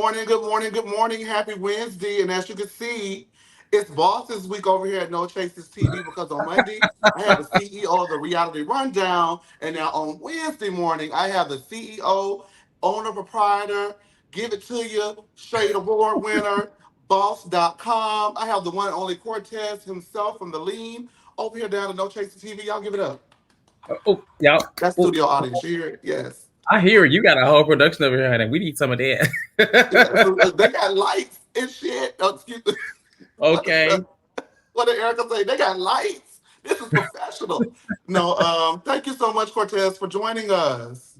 morning, good morning, good morning. Happy Wednesday. And as you can see, it's Bosses Week over here at No Chases TV because on Monday, I had the CEO of the Reality Rundown. And now on Wednesday morning, I have the CEO, owner, proprietor, give it to you, Shade Award winner, Boss.com. I have the one and only Cortez himself from the Lean over here down at No Chases TV. Y'all give it up. Yeah. That's Oh, studio audience. You hear it? Yes. I hear you got a whole production over here, and we need some of Yeah, that. so they got lights and shit. Excuse me. Okay. What did Erica say? They got lights. This is professional. No, thank you so much, Cortez, for joining us.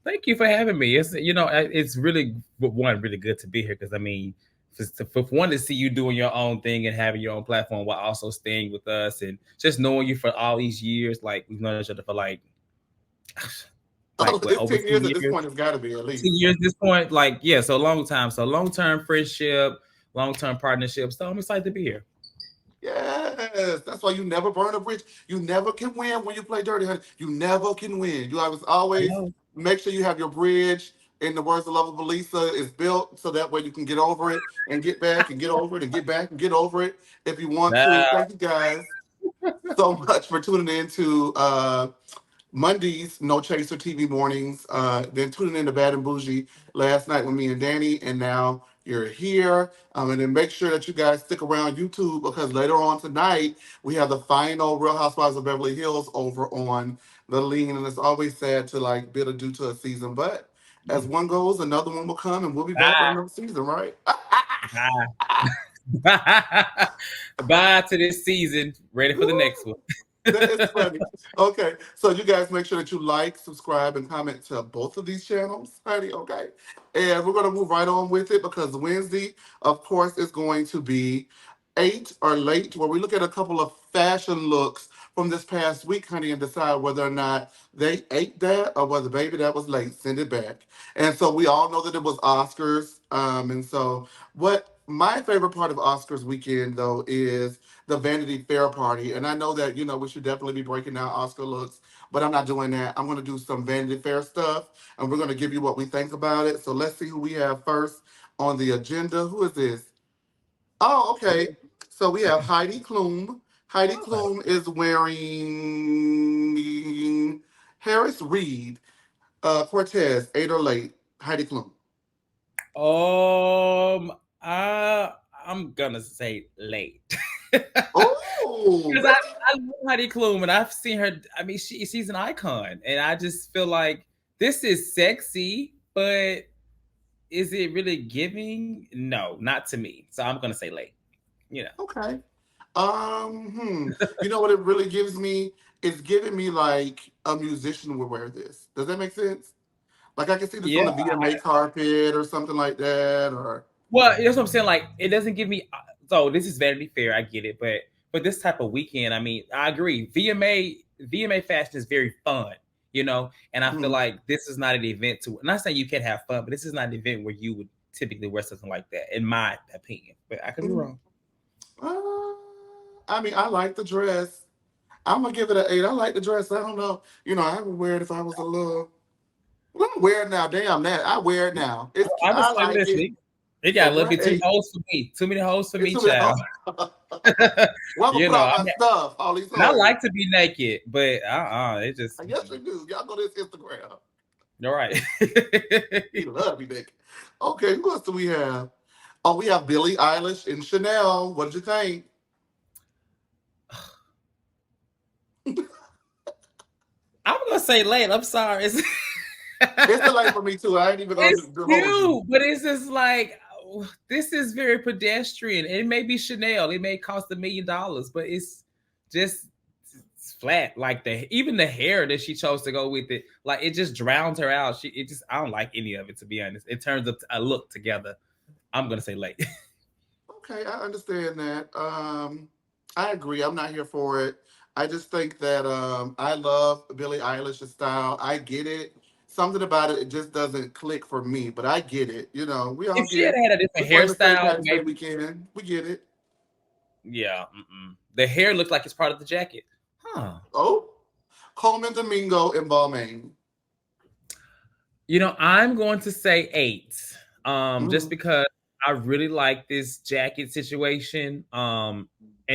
Thank you for having me. It's really one really good to be here because I mean, for one to see you doing your own thing and having your own platform while also staying with us and just knowing you for all these years, like we've known each other for like Oh, what it's over 10 10 years at this years. point. It's got to be at 10 least. years at this point, like yeah, so long time, so long term friendship, long term partnership. So I'm excited to be here. Yes, that's why you never burn a bridge. You never can win when you play Dirty Honey. You never can win. You I always know. make sure you have your bridge. In the words of lovable Lisa, is built so that way you can get over it and get back and get over it and get back and get over it if you want to. Nah, Thank you guys so much for tuning in to Mondays, No Chaser TV mornings. Then tuning in to Bad and Bougie last night with me and Danny, and now you're here. And then make sure that you guys stick around YouTube because later on tonight we have the final Real Housewives of Beverly Hills over on the Lean, and it's always sad to like bid adieu to a season, but as one goes, another one will come, and we'll be back with bye, another season, right? bye, bye to this season. Ready for the next one. That is funny. Okay, so you guys make sure that you like, subscribe, and comment to both of these channels, honey. Okay, and we're gonna move right on with it because Wednesday, of course, is going to be eight or late, where we look at a couple of fashion looks from this past week, honey, and decide whether or not they ate that or whether baby that was late, send it back. And so we all know that it was Oscars, and so what my favorite part of Oscars weekend though is the Vanity Fair party. And I know that, we should definitely be breaking down Oscar looks, but I'm not doing that. I'm going to do some Vanity Fair stuff and we're going to give you what we think about it. So let's see who we have first on the agenda. Who is this? Oh, okay. So we have Heidi Klum. Heidi Klum is wearing Harris Reed, Cortez, 8 or late. Heidi Klum. Um, I I'm gonna say late. Oh, Because really? I love Heidi Klum and I've seen her. I mean, she's an icon, and I just feel like this is sexy, but is it really giving? No, not to me. So I'm gonna say late. You know. Okay. You know what it really gives me? It's giving me like a musician would wear this. Does that make sense? Like I can see this on Yeah. the VMA carpet or something like that, or Well, that's what I'm saying. Like, it doesn't give me. So this is Vanity Fair. I get it, but for this type of weekend, I mean, I agree. VMA fashion is very fun, and I feel hmm. like this is not an event to. I'm not saying you can't have fun, but this is not an event where you would typically wear something like that, in my opinion. But I could be Hmm. wrong. Uh, I mean, I like the dress. I'm gonna give it an 8. I like the dress. I don't know. I would wear it if I was a little. Well, I wear it now. Damn that. I wear it now. I I understand like this. it. It got a little bit too Right. hoes for me. Too many hoes for It's me, too many. child. Well, I'm gonna you put know, all I my mean, stuff, all these and I hoes. like to be naked, but it just I guess we do. Y'all go to this Instagram. all right. He love me, Nick. Okay, who else do we have? Oh, we have Billie Eilish and Chanel. What did you think? I'm gonna say late. I'm sorry. It's a late for me too. I ain't even gonna It's hold you. cute, but it's just like this is very pedestrian. It may be Chanel. It may cost $1 million, but just it's flat. Like even the hair that she chose to go with it, like it just drowns her out. I don't like any of it, to be honest. In terms of a look together, I'm gonna say late. Okay, I understand that. I agree. I'm not here for it. I just think that I love Billie Eilish's style. I get it. Something about it, it just doesn't click for me, but I get it. We all If she had get. had a We different playing the St. hairstyle, Patrick's Day maybe. weekend. We get it. Yeah, the hair looked like it's part of the jacket. Huh. Oh, Coleman Domingo and Balmain. I'm going to say 8. just Mm. because I really like this jacket situation. And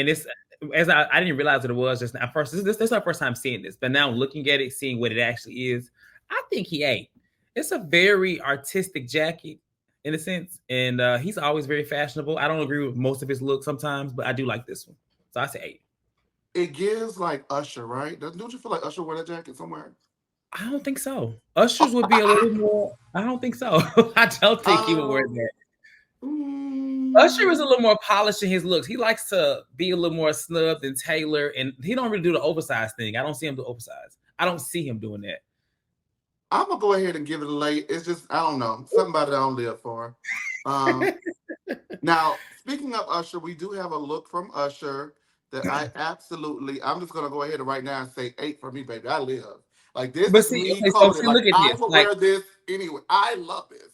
it's as I didn't realize what it was just now. First, this is our first time seeing this, but now looking at it, seeing what it actually is, I think he ate. It's a very artistic jacket in a sense, and he's always very fashionable. I don't agree with most of his looks sometimes, but I do like this one, so I say eight. It gives like Usher, right? Don't you feel like Usher wear that jacket somewhere? I don't think so. Usher's would be a little more. I don't think so. I don't think he would wear Um, that. Usher is a mm, little more polished in his looks. He likes to be a little more snubbed and tailored, and he don't really do the oversized thing. I don't see him do oversized. I don't see him doing that. I'm gonna go ahead and give it a late. It's just I don't know something about it I don't live for. Um, Now speaking of Usher, we do have a look from Usher that I absolutely. I'm just gonna go ahead and right now and say 8 for me, baby. I live like this But is see, me okay, so coded. see, Like look at I this. would Like wear this anyway. I love this.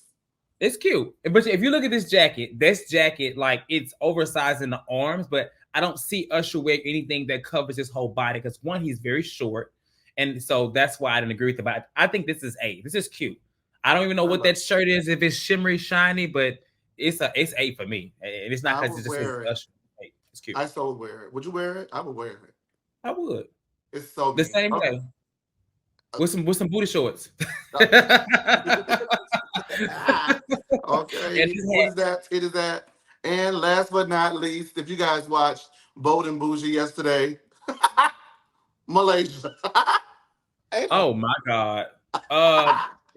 it's cute, but if you look at this jacket, like it's oversized in the arms, but I don't see Usher wear anything that covers his whole body because one, he's very short, and so that's why I didn't agree with it. But I think this is eight. This is cute. I don't even know I what love. that shirt is, if it's shimmery, shiny, but it's eight for me, and it's not I because it would just says wear it. Usher. Eight. It's cute. I so would wear it. Would you wear it? I would wear it. I would It's so the me. same Okay. way with some booty shorts. Uh, And okay. his What hat. is that? It is that. And last but not least, if you guys watched Bold and Bougie yesterday, Malaysia. Ain't Oh my god.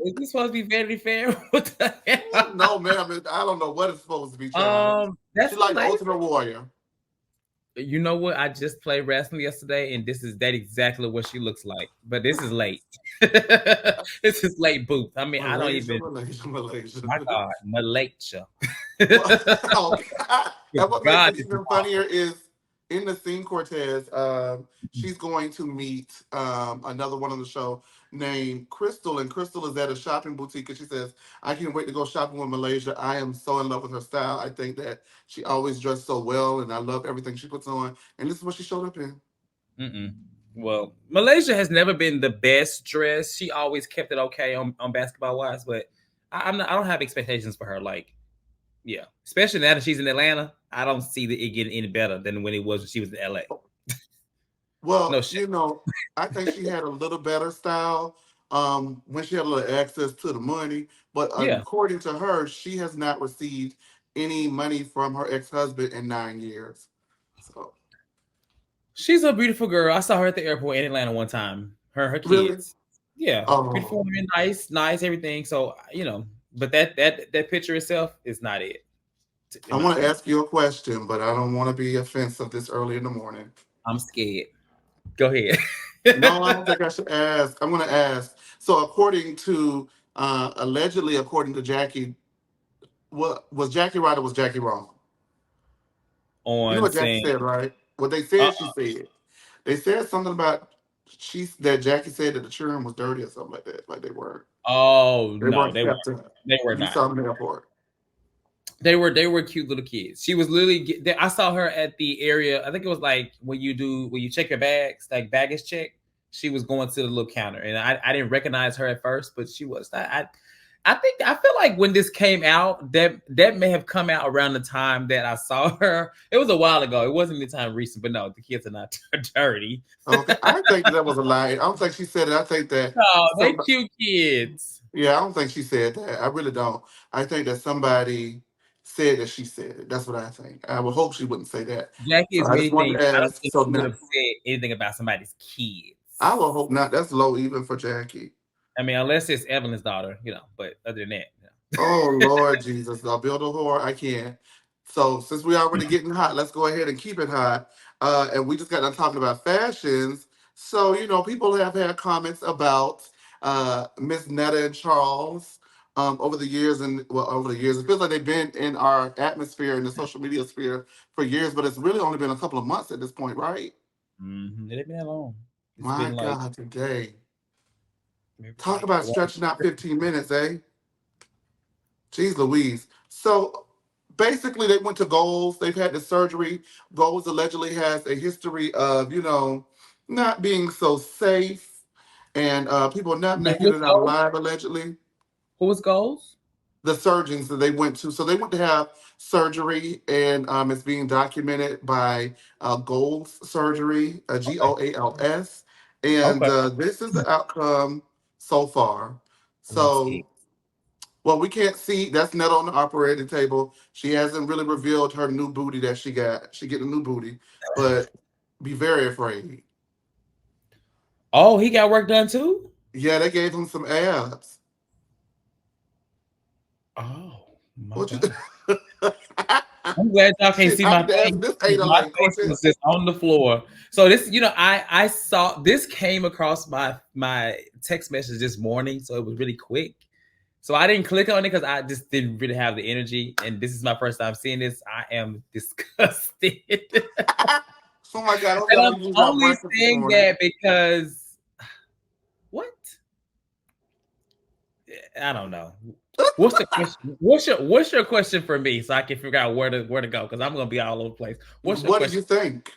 Is this supposed to be Vanity Fair? What the hell? no, ma'am. I don't know what it's supposed to be, child. She That's like the Malaysia. Ultimate Warrior. You know what? I just played wrestling yesterday, and this is that exactly what she looks like. But this is late. This is late booth. I mean, I don't Malaysia, even. Malaysia, Malaysia. My God, Malaysia. Well, oh, God. Good And what makes God, it this is even funnier awful. is in the scene Cortez, she's going to meet another one on the show named Crystal, and Crystal is at a shopping boutique, and she says, "I can't wait to go shopping with Malaysia. I am so in love with her style. I think that she always dressed so well, and I love everything she puts on. And this is what she showed up in. Mm-mm. Well, Malaysia has never been the best dress. She always kept it okay on basketball wise, but I'm not. I don't have expectations for her. Like, yeah, especially now that she's in Atlanta, I don't see it getting any better than when it was when she was in LA. No Well, shit. I think she had a little better style when she had a little access to the money. But Yeah, according to her, she has not received any money from her ex husband in 9 years. So, she's a beautiful girl. I saw her at the airport in Atlanta one time. Her really? kids. Yeah, beautiful Oh, woman, nice, everything. So but that picture itself is not it, I in my want to opinion. ask you a question, but I don't want to be offensive this early in the morning. I'm scared. Go ahead. No, I don't think I should ask. I'm going to ask. So, according to, allegedly, according to Jackie, what was Jackie right or was Jackie wrong? You know On what Jackie saying, said, right? What they uh, said, she said. They said something about that Jackie said that the children was dirty or something like that. Like oh they no, weren't they were kept up. they were You not. saw them in the airport. They were cute little kids. She was literally. I saw her at the area. I think it was like when you check your bags, like baggage check. She was going to the little counter, and I didn't recognize her at first, but she was. I feel like when this came out, that may have come out around the time that I saw her. It was a while ago. It wasn't any time recent, but no, the kids are not dirty. Okay, I think that was a lie. I don't think she said it. I think that No, they some. cute kids. Yeah, I don't think she said that. I really don't. I think that somebody said that she said it. That's what I think. I would hope she wouldn't say that. Jackie So is I just many wanted things. to I don't ask. think So she would now have said anything about somebody's kids. I will hope not. That's low even for Jackie. I mean, unless it's Evelyn's daughter, But other than that, Oh Lord Jesus, I'll build a whore. I can't. So since we already getting hot, let's go ahead and keep it hot. And we just got done talking about fashions. So people have had comments about Miss Netta and Charles over the years, and well, over the years, it feels like they've been in our atmosphere in the social media sphere for years, but it's really only been a couple of months at this point, right? it ain't been that long. It's My been like God, today. maybe Talk like about one. stretching out 15 minutes, eh? Jeez Louise. So basically, they went to Goals. They've had the surgery. Goals allegedly has a history of, not being so safe and people not Who making was it out goals? alive, allegedly. Who was goals? the surgeons that they went to. So they went to have surgery, and it's being documented by Goals Surgery, GOALS, and Okay. this is the outcome so far. Let me see. So, well, we can't see. That's Netta on the operating table. She hasn't really revealed her new booty that she got. She getting a new booty, but be very afraid. Oh, he got work done too? Yeah, they gave him some abs. Oh my What you? God. I'm glad y'all can't Shit, see I my need to ask face. this Ada My like face was Cortez. just on the floor. So this, I saw this came across my text message this morning, so it was really quick. So I didn't click on it because I just didn't really have the energy. And this is my first time seeing this. I am disgusted. Oh my God, I hope And y'all I'm don't use our only breakfast this saying morning. that because what? I don't know. What's the question? What's your question for me so I can figure out where to go? Because I'm gonna be all over the place. What's your What do question? you think?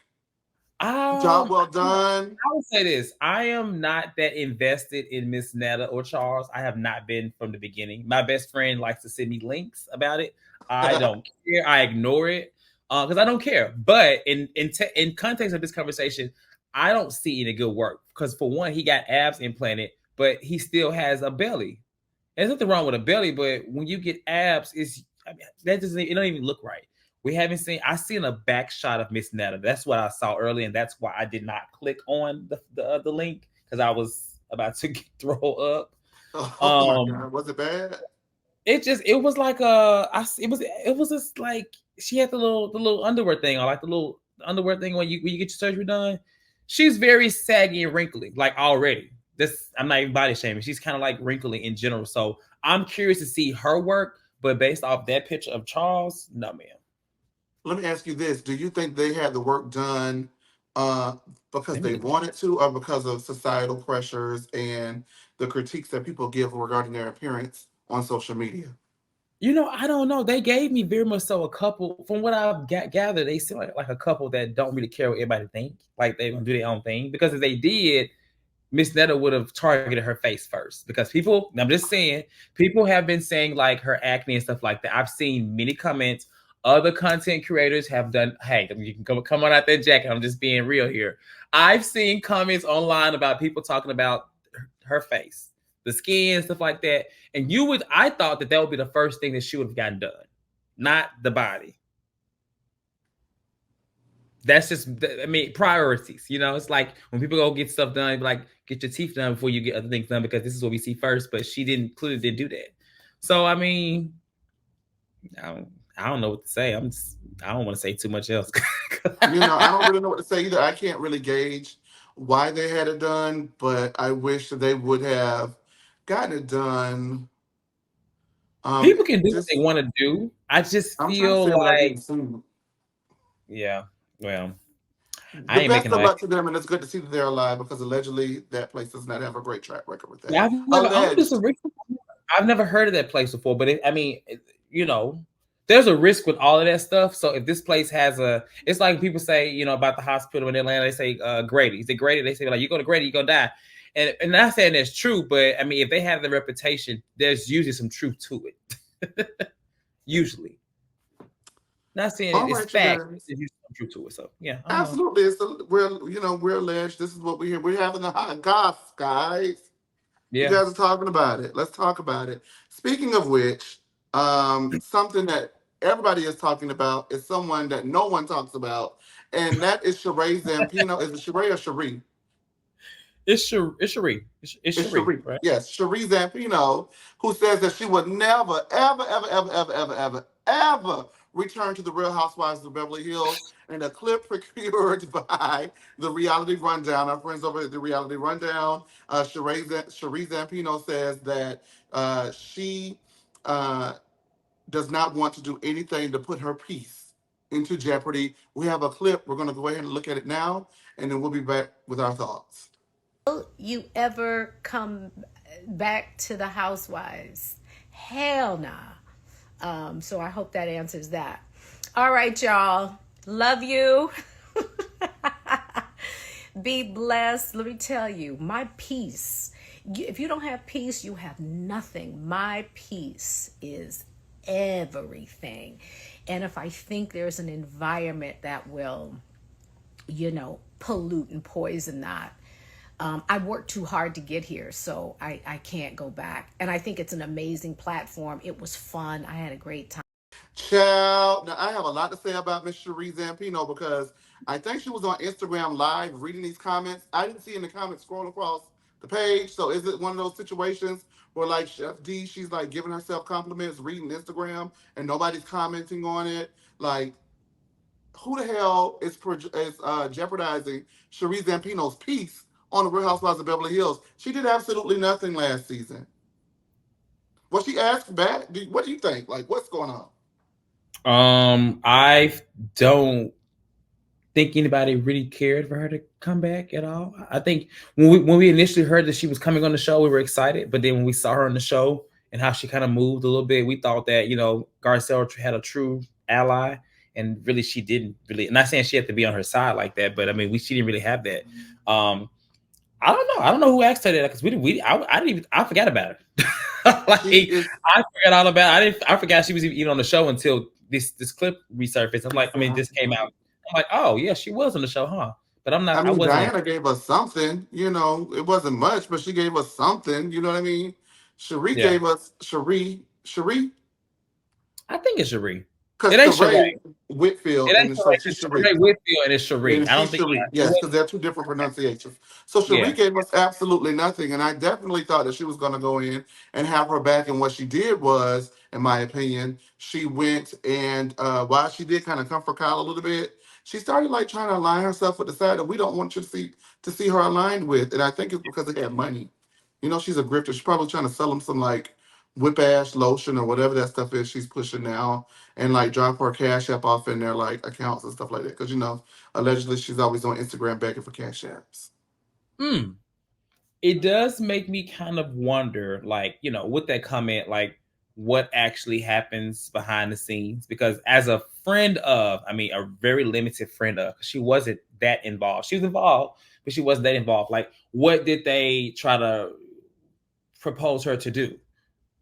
Job Um, well done. I would say this. I am not that invested in Miss Netta or Charles. I have not been from the beginning. My best friend likes to send me links about it. I don't care. I ignore it because I don't care. But in context of this conversation, I don't see any good work because for one, he got abs implanted, but he still has a belly. There's nothing wrong with a belly, but when you get abs, that doesn't it don't even look right. We haven't seen. I seen a back shot of Miss Netta. That's what I saw early, and that's why I did not click on the link because I was about to throw up. Oh my Um, God, was it bad? it was like it was just like she had the little underwear thing on, like the little underwear thing when you get your surgery done. She's very saggy and wrinkly, like already. This I'm not even body shaming. She's kind of like wrinkly in general. So I'm curious to see her work, but based off that picture of Charles, no man. Let me ask you this: do you think they had the work done uh, because Let me they look. wanted to, or because of societal pressures and the critiques that people give regarding their appearance on social media? I don't know. They gave me very much so a couple. From what I've gathered, they seem like a couple that don't really care what everybody think. Like they're gonna do their own thing. Because if they did, Miss Netta would have targeted her face first. Because people, I'm just saying, people have been saying like her acne and stuff like that. I've seen many comments. Other content creators have done. Hey, you can come on out that jacket. I'm just being real here. I've seen comments online about people talking about her face, the skin, stuff like that. And I thought that would be the first thing that she would have gotten done, not the body. That's just, I mean, priorities. It's like when people go get stuff done, like get your teeth done before you get other things done because this is what we see first. But she clearly didn't do that. So I mean, I don't know what to say. I don't want to say too much else. I don't really know what to say either. I can't really gauge why they had it done, but I wish that they would have gotten it done. People can do what they Just want to do. I just I'm trying to say feel it without like, getting sued. yeah, well, I The ain't best making no. of luck to them, and it's good to see that they're alive because allegedly that place does not have a great track record with Yeah, that. I'm just a Alleged. risk. I've never heard of that place before, but I mean, you know, there's a risk with all of that stuff. So if this place has it's like people say, about the hospital in Atlanta, they say Grady. Is it Grady? They say like you go to Grady, you're gonna die. And not saying that's true, but I mean, if they have the reputation, there's usually some truth to it. Usually, not saying All it's right, you fact, but guys. there's usually some truth to it. So yeah, I don't know. Absolutely, we're alleged. This is what we hear. We're having a hot goss, guys. You Yeah. guys are talking about it. Let's talk about it. Speaking of which, something that everybody is talking about is someone that no one talks about, and that is Sheeee Zampino. Is it Sheeee or Cherie? It's Cherie. It's It's Cherie, Cherie. right? Yes, Sheeee Zampino, who says that she would never, ever, ever, ever, ever, ever, ever, ever return to the Real Housewives of Beverly Hills. In a clip procured by the Reality Rundown, our friends over at the Reality Rundown, Sheeee Zampino says that she uh, does not want to do anything to put her peace into jeopardy. We have a clip. We're going to go ahead and look at it now, and then we'll be back with our thoughts. You ever come back to the housewives? Hell nah. So I hope that answers that. All right, y'all. Love you. Be blessed. Let me tell you, my peace If you don't have peace, you have nothing. My peace is everything. And if I think there's an environment that will, pollute and poison that, I worked too hard to get here, so I can't go back. And I think it's an amazing platform. It was fun. I had a great time. Child, now I have a lot to say about Miss Sheeee Zampino because I think she was on Instagram Live reading these comments. I didn't see any comments scrolling across the page. So is it one of those situations where like Chef D, she's like giving herself compliments, reading Instagram, and nobody's commenting on it? Like, who the hell is jeopardizing Sheeee Zampino's peace on the Real Housewives of Beverly Hills? She did absolutely nothing last season. Was she asked back? What do you think? Like, what's going on? I don't think anybody really cared for her to come back at all. I think when we initially heard that she was coming on the show, we were excited. But then when we saw her on the show and how she kind of moved a little bit, we thought that, Garcelle had a true ally. And really, she didn't really. I'm not saying she had to be on her side like that, but I mean, she didn't really have that. I don't know. I don't know who asked her that because I forgot about it. I forgot all about it. I forgot she was even on the show until this clip resurfaced. I'm like, this came out. I'm like, oh yeah, she was on the show, huh? But I'm not. Diana gave us something. It wasn't much, but she gave us something. You know what I mean? Sheeee gave us Sheeee. I think it's Sheeee. It ain't Sheeee Whitfield. It ain't Sheeee Whitfield and it's Sheeee. I don't think. Yes, because they're two different pronunciations. So Sheeee gave us absolutely nothing, and I definitely thought that she was going to go in and have her back. And what she did was, in my opinion, she went and while she did kind of comfort Kyle a little bit, she started like trying to align herself with the side that we don't want you to see her aligned with. And I think it's because they had money. She's a grifter. She's probably trying to sell them some like whip ash lotion or whatever that stuff is she's pushing now, and like drop her cash app off in their like accounts and stuff like that. Because allegedly she's always on Instagram begging for cash apps. It does make me kind of wonder, like, with that comment, like what actually happens behind the scenes. Because as a friend of, a very limited friend of, she wasn't that involved. She was involved, but she wasn't that involved. Like, what did they try to propose her to do?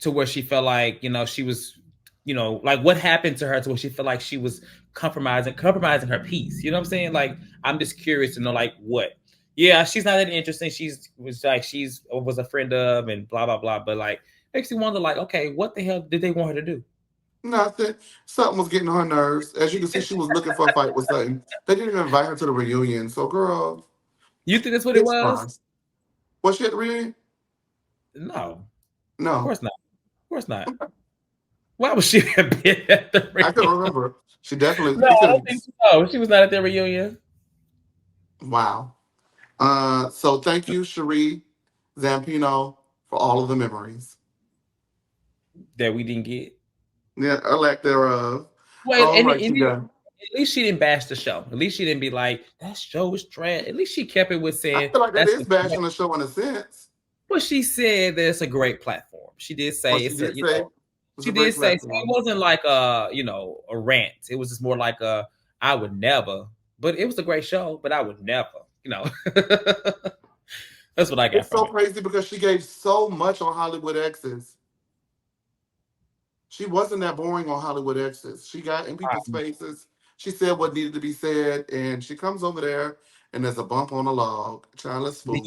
To where she felt like, she was, like what happened to her to where she felt like she was compromising her peace. You know what I'm saying? Like, I'm just curious to know, like, what? Yeah, she's not that interesting. She was a friend of and blah, blah, blah. But like, makes you wonder, like, okay, what the hell did they want her to do? Nothing. Something was getting on her nerves. As you can see, she was looking for a fight with something. They didn't even invite her to the reunion. So, girl. You think that's what it was? Was she at the reunion? No. Of course not. Of course not. Why was she have been at the reunion? I couldn't remember. She definitely. No, I don't think so. She was not at their reunion. Wow. So thank you, Sheeee Zampino, for all of the memories that we didn't get. Yeah, or lack thereof. Well, at least she didn't bash the show. At least she didn't be like, that show was trash. At least she kept it with saying. I feel like that is bashing the show in a sense. Well, she said that it's a great platform. She did say she did say so it wasn't like a rant. It was just more like I would never. But it was a great show, but I would never, That's what I got. It's so crazy because she gave so much on Hollywood Exes. She wasn't that boring on Hollywood Exes. She got in people's faces. She said what needed to be said, and she comes over there and there's a bump on a log. Childless fool.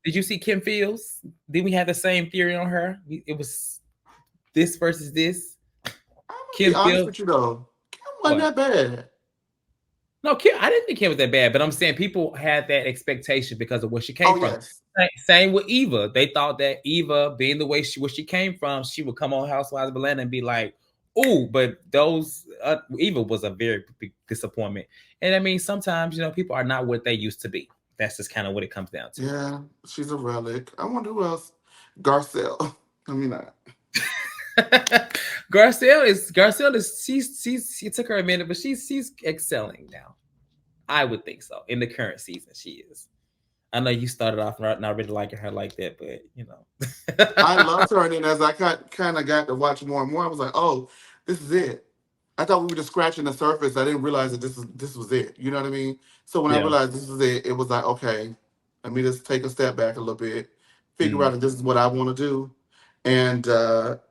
Did you see Kim Fields? Did we have the same theory on her? It was this versus this. I'm gonna be honest with you though. Kim wasn't that bad. No, Kim, I didn't think Kim was that bad, but I'm saying people had that expectation because of where she came from. Yes. Same with Eva. They thought that Eva, being the way where she came from, she would come on Housewives of Atlanta and be like, "Ooh," but Eva was a very big disappointment. And sometimes people are not what they used to be. That's just kind of what it comes down to. Yeah, she's a relic. I wonder who else. Garcelle. Garcelle is she took her a minute, but she's excelling now. I would think so. In the current season, she is. I know you started off not really liking her like that, but I loved her, and then as I kind of got to watch more and more, I was like, oh, this is it. I thought we were just scratching the surface. I didn't realize that this was it. You know what I mean? So when I realized this was it, it was like, okay, let me just take a step back a little bit, figure out that this is what I want to do. And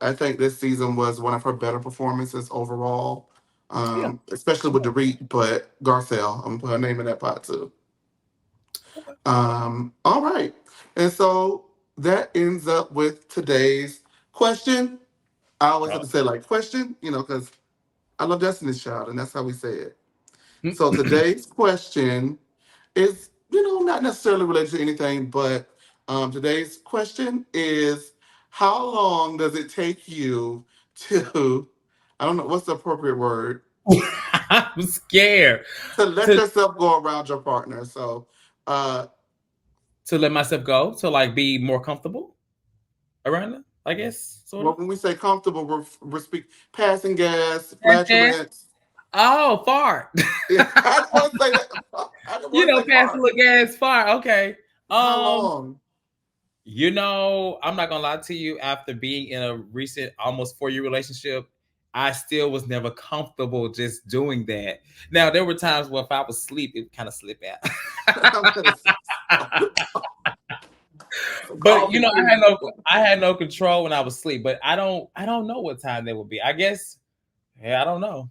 I think this season was one of her better performances overall, Yeah. especially with Dorit, but Garcelle. I'm gonna put her name in that pot too. All right. And so that ends up with today's question. I always have Oh. to say like question, because I love Destiny's Child, and that's how we say it. So today's question is, not necessarily related to anything, but today's question is, how long does it take you to, I don't know, what's the appropriate word, I'm scared to let to yourself go around your partner? So, uh, to let myself go to like be more comfortable around them, I guess, sort well, of. when we say comfortable, we're passing gas, Pass gas. flatulence. Oh, fart. Yeah, I didn't want to say that. I didn't want to say Pass a fart. little gas, fart. Okay. How Um, long? I'm not gonna lie to you. After being in a recent, almost 4-year relationship, I still was never comfortable just doing that. Now there were times where if I was asleep, it would kind of slip I'm out. gonna But call me I had no control when I was asleep. But I don't know what time that would be. I guess, yeah, I don't know.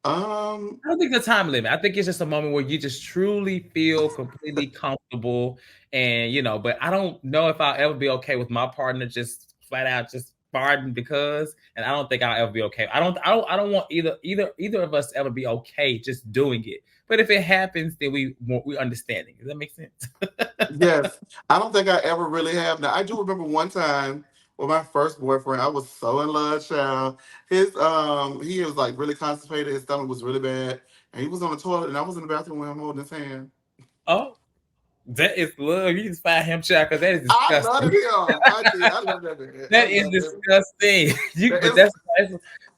Um, I don't think the time limit. I think it's just a moment where you just truly feel completely comfortable, and But I don't know if I'll ever be okay with my partner just flat out just farting because, and I don't think I'll ever be okay. I don't want either of us to ever be okay just doing it. But if it happens, then we understanding. Does that make sense? yes, I don't think I ever really have. Now I do remember one time with my first boyfriend. I was so in love, child. He was like really constipated. His stomach was really bad, and he was on the toilet, and I was in the bathroom with him holding his hand. Oh, that is love. You just find him child because that is I loved disgusting. him. I did. I love that man. I That is love him. disgusting. But It's that's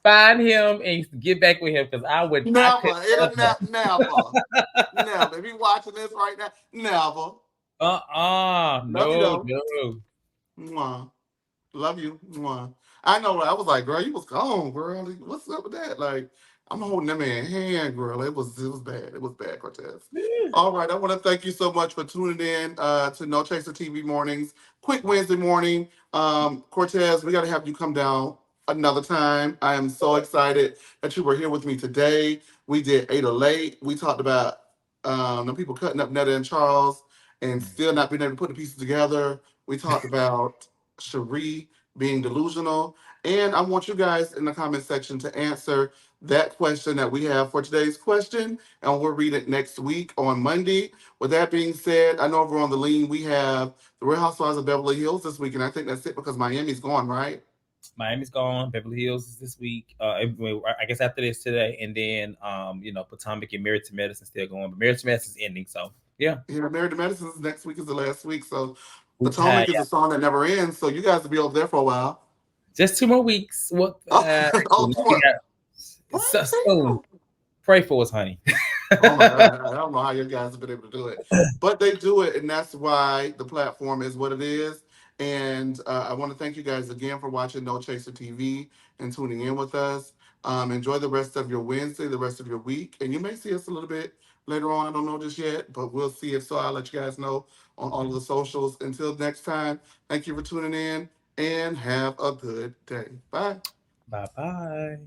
find him and get back with him because I could never. It'll never. never. Never. If you watching this right now, never. Love you No, though. no. Mwah. Love you. Mwah. I know. I was like, girl, you was gone, girl. Like, what's up with that? Like, I'm holding that man hand, girl. It was bad. It was bad, Cortez. All right. I want to thank you so much for tuning in to No Chaser TV Mornings. Quick Wednesday morning. Cortez, we got to have you come down another time. I am so excited that you were here with me today. We did 8 or late. We talked about the people cutting up Netta and Charles and still not being able to put the pieces together. We talked about Sheeee being delusional. And I want you guys in the comment section to answer that question that we have for today's question, and we'll read it next week on Monday. With that being said, I know over on the lean we have the Real Housewives of Beverly Hills this week, and I think that's it because Miami's gone, right? Miami's gone. Beverly Hills is this week. I guess after this today, and then Potomac and Married to Medicine still going, but Married to Medicine is ending. So yeah, Yeah, Married to Medicine next week is the last week, so Utah, Potomac is yeah. a song that never ends. So you guys will be over there for a while. Just 2 more weeks. What? Oh, We got so soon. Pray for us, honey. oh my God, I don't know how you guys have been able to do it, but they do it, and that's why the platform is what it is. And I want to thank you guys again for watching No Chaser TV and tuning in with us. Enjoy the rest of your Wednesday, the rest of your week, and you may see us a little bit later on. I don't know just yet, but we'll see if so. I'll let you guys know on all of the socials. Until next time, thank you for tuning in and have a good day. Bye. Bye bye.